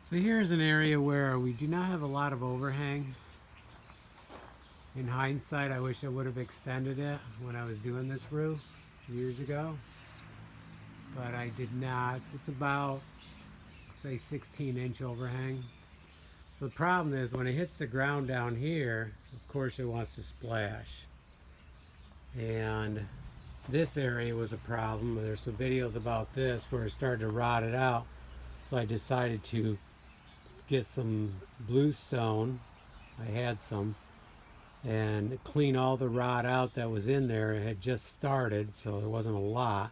So here's an area where we do not have a lot of overhang. In hindsight, I wish I would have extended it when I was doing this roof years ago, but I did not. It's about, say, 16-inch overhang. So the problem is when it hits the ground down here, of course it wants to splash. And this area was a problem. There's some videos about this where it started to rot it out. So I decided to get some bluestone. I had some, and clean all the rot out that was in there. It had just started, so there wasn't a lot.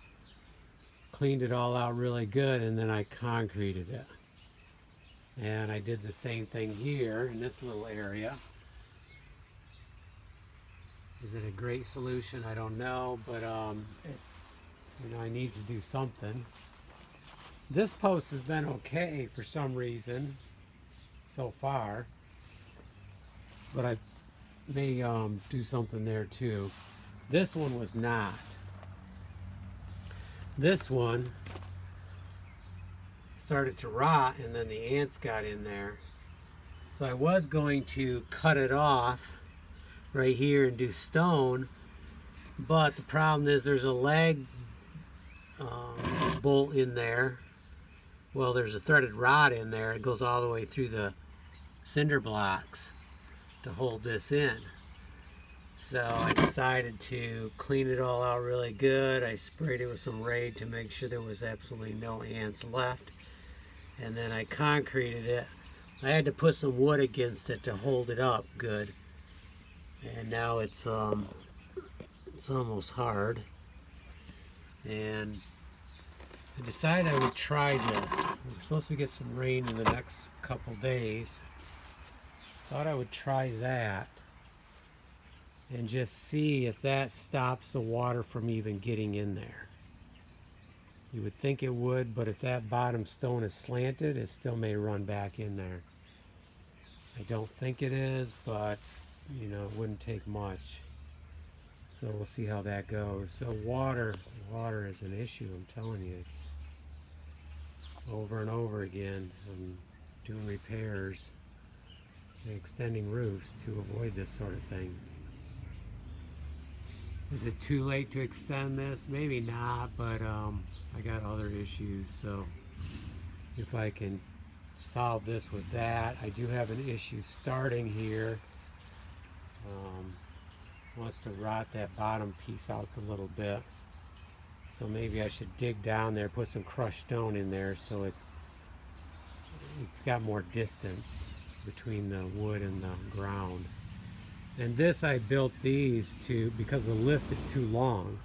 Cleaned it all out really good, and then I concreted it. And I did the same thing here in this little area. Is it a great solution? I don't know, but I need to do something. This post has been okay for some reason so far, but I may do something there too. This one was not. This one started to rot, and then the ants got in there. So I was going to cut it off right here and do stone, but the problem is there's a lag bolt in there. Well, there's a threaded rod in there. It goes all the way through the cinder blocks to hold this in. So I decided to clean it all out really good. I sprayed it with some Raid to make sure there was absolutely no ants left. And then I concreted it. I had to put some wood against it to hold it up good. And now it's almost hard. And I decided I would try this. We're supposed to get some rain in the next couple days. Thought I would try that and just see if that stops the water from even getting in there. You would think it would, but if that bottom stone is slanted, it still may run back in there. I don't think it is, but it wouldn't take much. So we'll see how that goes. So water is an issue, I'm telling you. It's over and over again. I'm doing repairs and extending roofs to avoid this sort of thing. Is it too late to extend this? Maybe not, but I got other issues, so if I can solve this with that. I do have an issue starting here. Wants to rot that bottom piece out a little bit, so maybe I should dig down there, put some crushed stone in there so it's got more distance between the wood and the ground. And this, I built these because the lift is too long,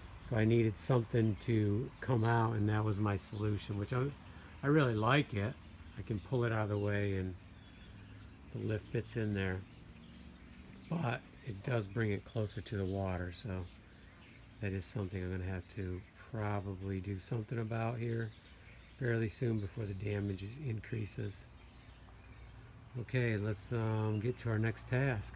so I needed something to come out, and that was my solution, which I really like it. I can pull it out of the way and the lift fits in there, but it does bring it closer to the water, so that is something I'm going to have to probably do something about here fairly soon before the damage increases. Okay, let's get to our next task.